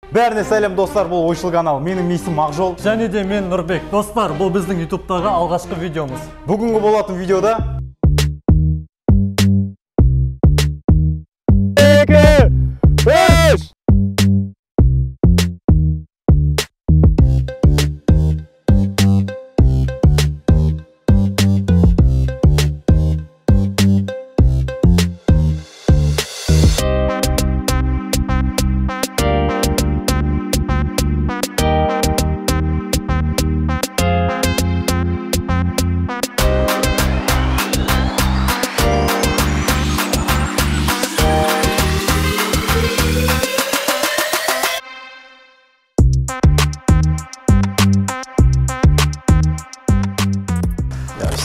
Бәріне сәлем достар, бұл Ойшыл канал. Менің есімім Ақжол. Және де мен Нұрбек. Достар, бұл біздің YouTube'дағы алғашқы видеомыз. Бүгінгі болатын видеода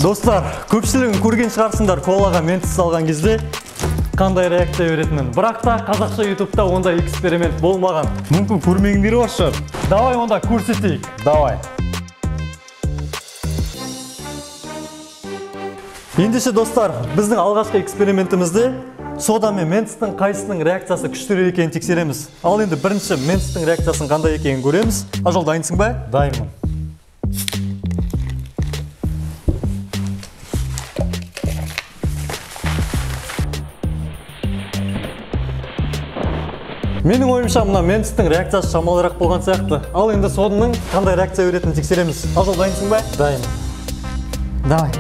Достар, көпшілігін көрген шығарсыңдар колаға ментіс салған кезде қандай реакция беретінін. Бірақ та қазақша YouTube'та ондай эксперимент болмаған. мүмкін көрмегендері бар шығар. Давай онда көрсетейік. Давай. Ендеше достар, біздің алғашқы экспериментімізде сода мен ментістің қайсының реакциясы күштірек екенін тексереміз. Ал енді бірінші ментістің реакциясын қандай екенін көреміз. Ажол, дайынсың ба? Дайынмын. Менің ойымша мына ментістің реакциясы шамалырақ болған сияқты. Ал енді соданың қандай реакция беретінін тексереміз. Ажол, дайынсың ба? Дайынмын. Давай.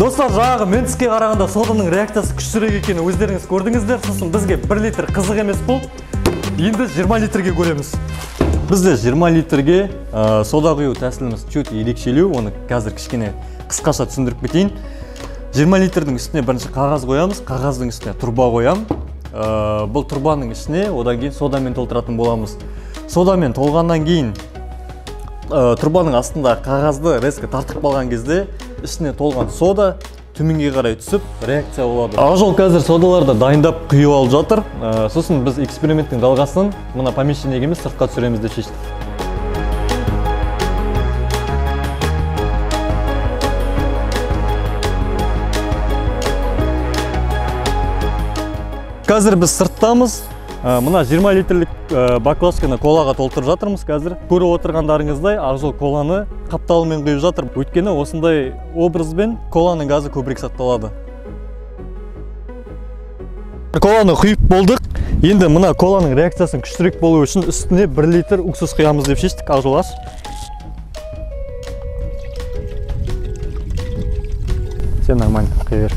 Достар, жаңағы ментіске қарағанда соданың реакциясы күштірек екенін өздеріңіз көрдіңіздер. Сосын бізге 1 литр қызық емес бұл. Енді 20 литрге көреміз. Бізде 20 литрге сода құю тәсіліміз чөт ерекшелеу. Оны қазір кішкене қысқаша түсіндіріп кетейін. 20 литрдің үстіне бірінші қағаз қоямыз, қағаздың үстіне тұрба қоям. Бұл тұрбаның ішіне одан кейін содамен толтыратын боламыз. Содамен толғаннан кейін тұрбаның астында қағазды резко тартып қалған кезде ішіне толған сода төменге қарай түсіп реакция болады. Ақжол қазір содаларды дайындап құйып алып жатыр. Сосын біз эксперименттің жалғасын мына помещениеге емес сыртқа түсіреміз деп шештік. Қазір біз сырттамыз. Мына 20 литрлік баклажканы колаға толтырып жатырмыз қазір. Көріп отырғандарыңыздай Ақжол коланы қапталымен құйып жатыр. Өйткені осындай образбен коланың газы көбірек сақталады. Коланы құйып болдық. Енді мына коланың реакциясын күштірек болу үшін үстіне 1 литр уксус құямыз деп шештік. Ақжол, аш. Сен нормально құя бер.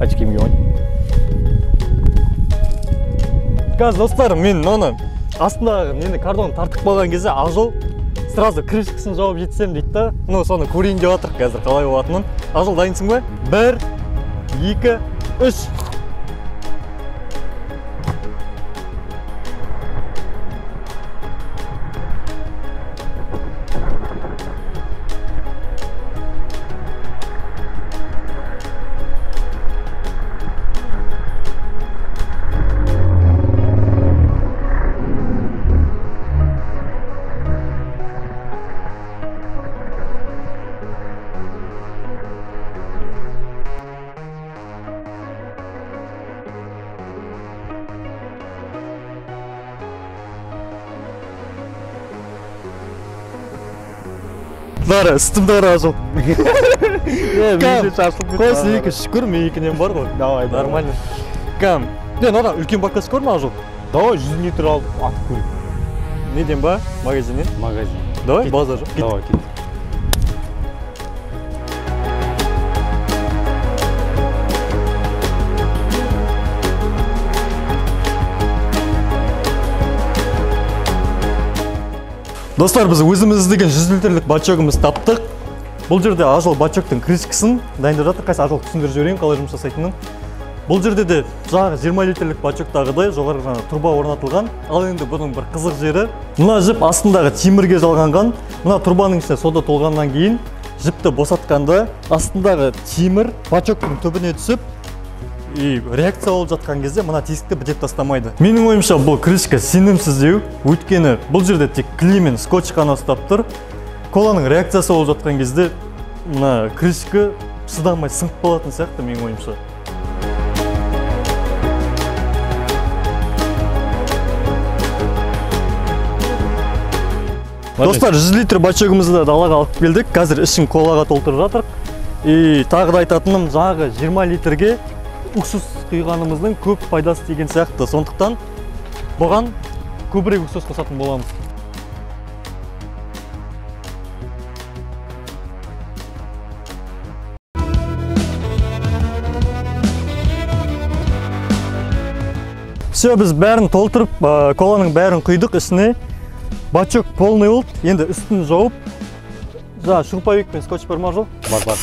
Очкимге ойын. Қазір достар, мен оны астындағы нені картонын тартып қалған кезде Ақжол сразу крышкасын жауып жетсем дейді да. Соны көрейін деп жатыр қазір қалай болатынын. Ақжол, дайынсың ба? 1, 2, 3. Бәрі, үстімді қара Ақжол. Қос екі шүкір, мен екінен бар ғой. Давай, нормально. Кәм, ана үлкен баклажка бар ма Ақжол? Давай 100 литр алып атып көрейік. Неден ба? Магазиннен? Магазин. Давай, базар жоқ. Давай, кет. Достар, біз өзіміз іздеген 100 литрлік бачогымыз таптық. Бұл жерде Ақжол бачоктың крышкасын дайындап жатыр. Қайсы Ақжол түсіндіріп жіберейін қалай жұмыс жасайтынын. Бұл жерде де жаңағы 20 литрлік бачоктағыдай жоғары ғана турба орнатылған. Ал енді бұның бір қызық жері, мына жіп астындағы темірге жалғанған. Мына турбаның ішіне сода толғаннан кейін жіпті босатқанда астындағы темір бачоктың түбіне түсіп, реакция болып жатқан кезде мына тесікті бітеп тастамайды. Менің ойымша бұл крышка сенімсіздеу, өйткені бұл жерде тек клей мен скотч қана ұстап тұр. Коланың реакциясы болып жатқан кезде мына крышка шыдамай сынып қалатын сияқты менің ойымша. Достар, 100 литр бачогымызды далаға алып келдік. Қазір ішін колаға толтырып жатырық. Тағы да айтатыным, жаңағы 20 литрге уксус құйғанымыздың көп пайдасы деген сияқты. Сондықтан бұған көбірек уксус қосатын боламыз. Все, біз бәрін толтырып, коланың бәрін құйдық ішіне. Бачок полный болды. Енді үстін жауып, жаңа шурповик пен скотч бар ма жоқ? Бар.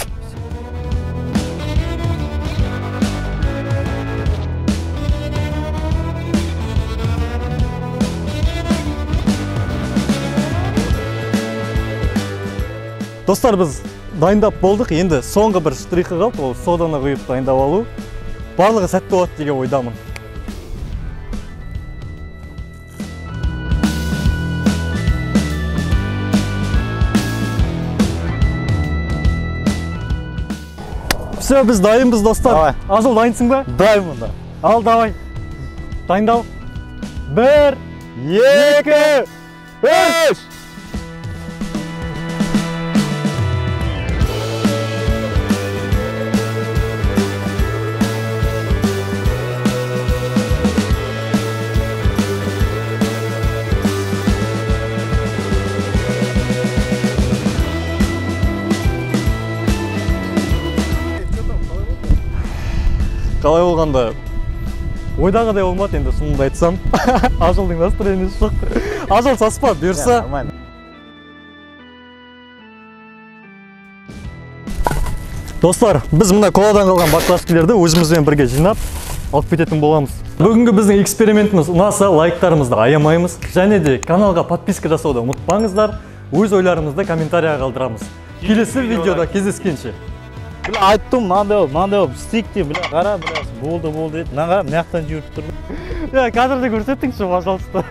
Достар, біз дайындап болдық. Енді соңғы бір штрихы қалды, ол соданы құйып дайындап алу. Барлығы сәтті болады деген ойдамын. Все, біз дайынбыз, достар. Азыл, дайынсың ба? Дайынмын да. Ал, давай. Дайындал. 1, 2, 3. Қалай болғанда ойдағыдай болмады, енді шынымды айтсам. Ажылдың настроениесі жоқ. Ажыл, саспа, бұйырса. Достар, біз мына коладан қалған баклажкаларды өзімізбен бірге жинап алып кететін боламыз. Бүгінгі біздің экспериментіміз ұнаса, лайктарымызды аямаймыз, және де каналға подписка жасауды ұмытпаңыздар. Өз ойларымызды комментарияға қалдырамыз. Келесі видеода кездескенше. Айттым, мынандай істейік деп, қара, болды еді. Мына қара, мына жақтан жүріп тұр. Кадрды көрсеттіңші, пожалуйста.